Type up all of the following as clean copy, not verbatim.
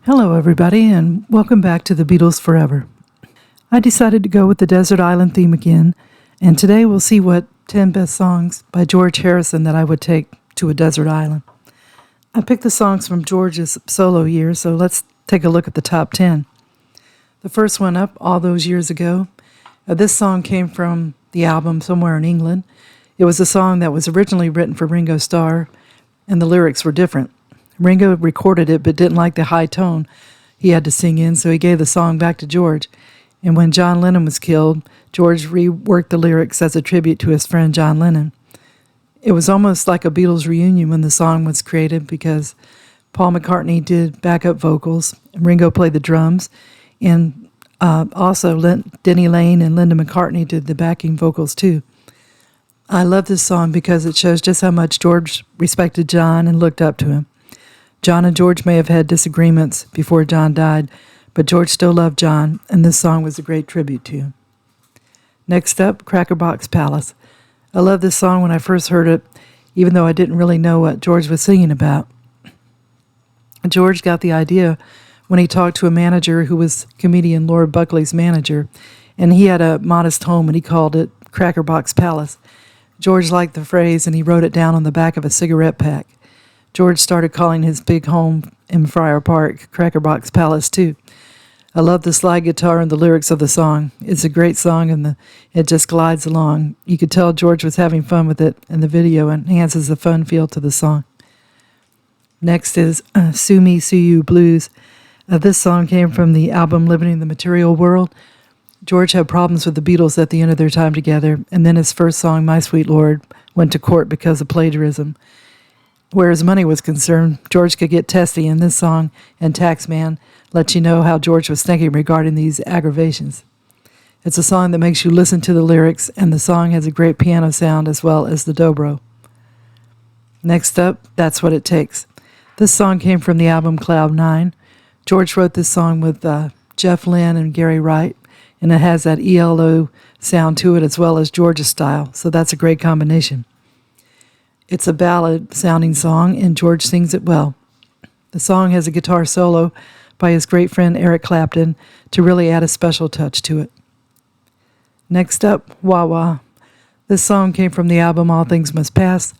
Hello, everybody, and welcome back to the Beatles Forever. I decided to go with the Desert Island theme again, and today we'll see what 10 best songs by George Harrison that I would take to a desert island. I picked the songs from George's solo years, so let's take a look at the top 10. The first one up, All Those Years Ago. This song came from the album Somewhere in England. It was a song that was originally written for Ringo Starr, and the lyrics were different. Ringo recorded it but didn't like the high tone he had to sing in, so he gave the song back to George. And when John Lennon was killed, George reworked the lyrics as a tribute to his friend John Lennon. It was almost like a Beatles reunion when the song was created because Paul McCartney did backup vocals, and Ringo played the drums, and also Denny Lane and Linda McCartney did the backing vocals too. I love this song because it shows just how much George respected John and looked up to him. John and George may have had disagreements before John died, but George still loved John, and this song was a great tribute to him. Next up, Crackerbox Palace. I love this song when I first heard it, even though I didn't really know what George was singing about. George got the idea when he talked to a manager who was comedian Lord Buckley's manager, and he had a modest home and he called it Crackerbox Palace. George liked the phrase and he wrote it down on the back of a cigarette pack. George started calling his big home in Friar Park Crackerbox Palace too. I love the slide guitar and the lyrics of the song. It's a great song and it just glides along. You could tell George was having fun with it, and the video enhances the fun feel to the song. Next is Sumisuyu Blues. This song came from the album Living in the Material World. George had problems with the Beatles at the end of their time together, and then his first song, My Sweet Lord, went to court because of plagiarism. Where his money was concerned, George could get testy, and this song and Taxman let you know how George was thinking regarding these aggravations. It's a song that makes you listen to the lyrics, and the song has a great piano sound as well as the dobro. Next up, That's What It Takes. This song came from the album Cloud 9. George wrote this song with Jeff Lynne and Gary Wright, and it has that ELO sound to it as well as George's style, so that's a great combination. It's a ballad-sounding song, and George sings it well. The song has a guitar solo by his great friend Eric Clapton to really add a special touch to it. Next up, Wawa. This song came from the album All Things Must Pass.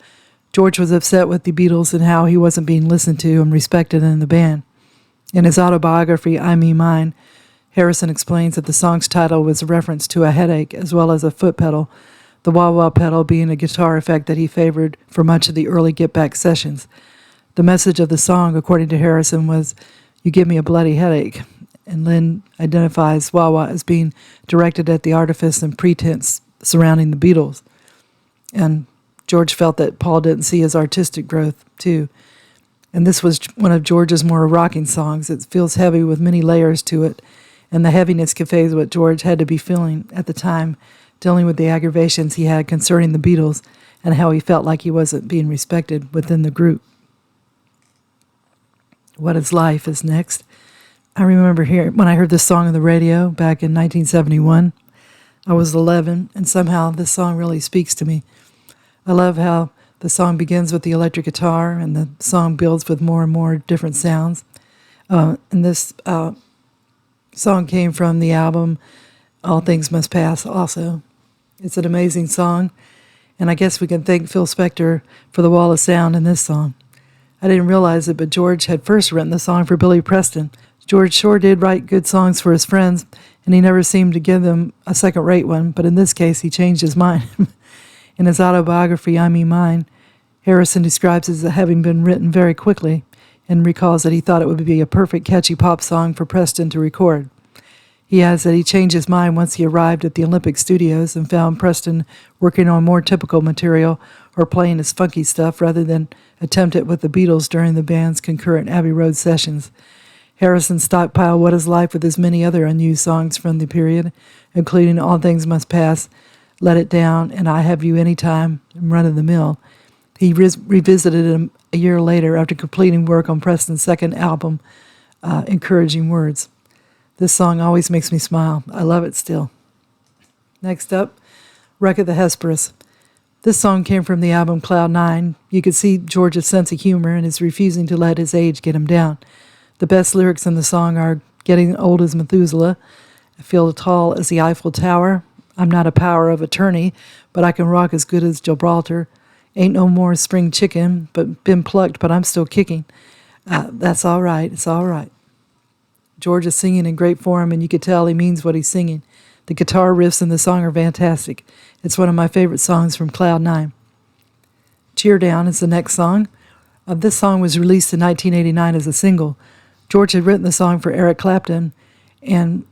George was upset with the Beatles and how he wasn't being listened to and respected in the band. In his autobiography, I Me Mine, Harrison explains that the song's title was a reference to a headache as well as a foot pedal, the wah-wah pedal being a guitar effect that he favored for much of the early Get Back sessions. The message of the song, according to Harrison, was, "You give me a bloody headache," and Lynn identifies wah-wah as being directed at the artifice and pretense surrounding the Beatles. And George felt that Paul didn't see his artistic growth, too. And this was one of George's more rocking songs. It feels heavy with many layers to it, and the heaviness conveys what George had to be feeling at the time, dealing with the aggravations he had concerning the Beatles and how he felt like he wasn't being respected within the group. What Is Life is next. I remember when I heard this song on the radio back in 1971. I was 11, and somehow this song really speaks to me. I love how the song begins with the electric guitar and the song builds with more and more different sounds. And this song came from the album All Things Must Pass also. It's an amazing song, and I guess we can thank Phil Spector for the wall of sound in this song. I didn't realize it, but George had first written the song for Billy Preston. George sure did write good songs for his friends, and he never seemed to give them a second-rate one, but in this case, he changed his mind. In his autobiography, I Me Mine, Harrison describes it as having been written very quickly and recalls that he thought it would be a perfect, catchy pop song for Preston to record. He adds that he changed his mind once he arrived at the Olympic Studios and found Preston working on more typical material or playing his funky stuff rather than attempt it with the Beatles during the band's concurrent Abbey Road sessions. Harrison stockpiled What Is Life with his many other unused songs from the period, including All Things Must Pass, Let It Down, and I Have You Anytime, and Run of the Mill. He revisited him a year later after completing work on Preston's second album, Encouraging Words. This song always makes me smile. I love it still. Next up, Wreck of the Hesperus. This song came from the album Cloud 9. You could see George's sense of humor and his refusing to let his age get him down. The best lyrics in the song are "Getting old as Methuselah," "I feel tall as the Eiffel Tower," "I'm not a power of attorney, but I can rock as good as Gibraltar," "Ain't no more spring chicken, but been plucked, but I'm still kicking," "That's all right, it's all right." George is singing in great form, and you could tell he means what he's singing. The guitar riffs in the song are fantastic. It's one of my favorite songs from Cloud 9. "Cheer Down" is the next song. This song was released in 1989 as a single. George had written the song for Eric Clapton, and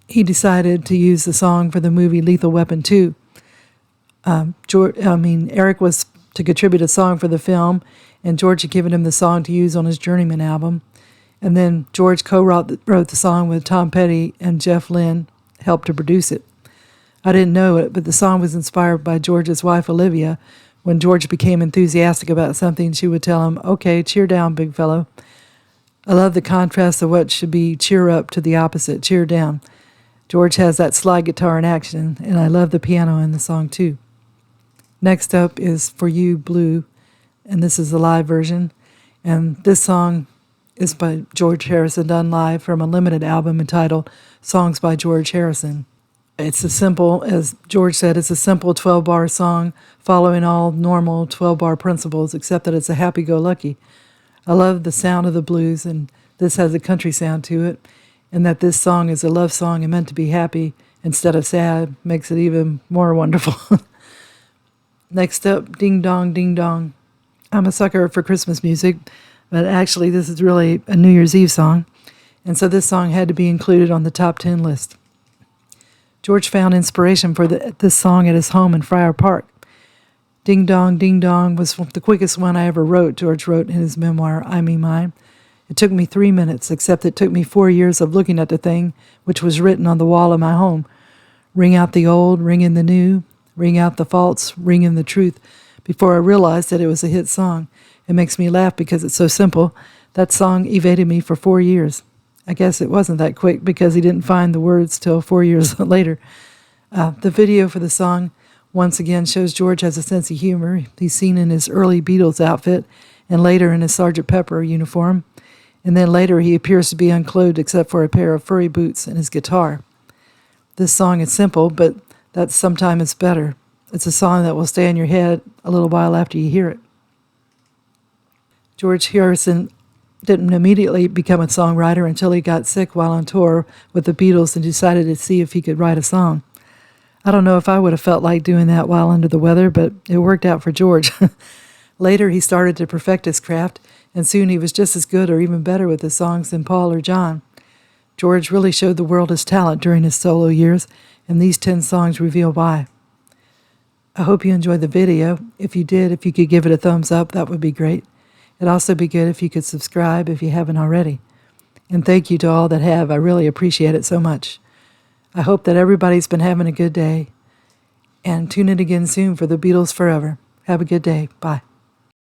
he decided to use the song for the movie Lethal Weapon 2. Eric was to contribute a song for the film, and George had given him the song to use on his Journeyman album. And then George wrote the song with Tom Petty, and Jeff Lynne helped to produce it. I didn't know it, but the song was inspired by George's wife, Olivia. When George became enthusiastic about something, she would tell him, "Okay, cheer down, big fellow." I love the contrast of what should be cheer up to the opposite, cheer down. George has that slide guitar in action, and I love the piano in the song too. Next up is "For You, Blue," and this is the live version. And this song is by George Harrison, done live from a limited album entitled Songs by George Harrison. It's a simple, as George said, it's a simple 12-bar song following all normal 12-bar principles, except that it's a happy-go-lucky. I love the sound of the blues, and this has a country sound to it, and that this song is a love song and meant to be happy instead of sad makes it even more wonderful. Next up, "Ding Dong, Ding Dong." I'm a sucker for Christmas music, but actually this is really a New Year's Eve song, and so this song had to be included on the top 10 list. George found inspiration for this song at his home in Friar Park. "Ding Dong, Ding Dong" was the quickest one I ever wrote, George wrote in his memoir, I Me Mine. It took me 3 minutes, except it took me 4 years of looking at the thing, which was written on the wall of my home. "Ring out the old, ring in the new, ring out the false, ring in the truth," before I realized that it was a hit song. It makes me laugh because it's so simple. That song evaded me for 4 years. I guess it wasn't that quick because he didn't find the words till 4 years later. The video for the song once again shows George has a sense of humor. He's seen in his early Beatles outfit and later in his Sgt. Pepper uniform. And then later he appears to be unclothed except for a pair of furry boots and his guitar. This song is simple, but that sometimes it's better. It's a song that will stay in your head a little while after you hear it. George Harrison didn't immediately become a songwriter until he got sick while on tour with the Beatles and decided to see if he could write a song. I don't know if I would have felt like doing that while under the weather, but it worked out for George. Later, he started to perfect his craft, and soon he was just as good or even better with his songs than Paul or John. George really showed the world his talent during his solo years, and these 10 songs reveal why. I hope you enjoyed the video. If you did, if you could give it a thumbs up, that would be great. It'd also be good if you could subscribe if you haven't already. And thank you to all that have. I really appreciate it so much. I hope that everybody's been having a good day. And tune in again soon for the Beatles Forever. Have a good day. Bye.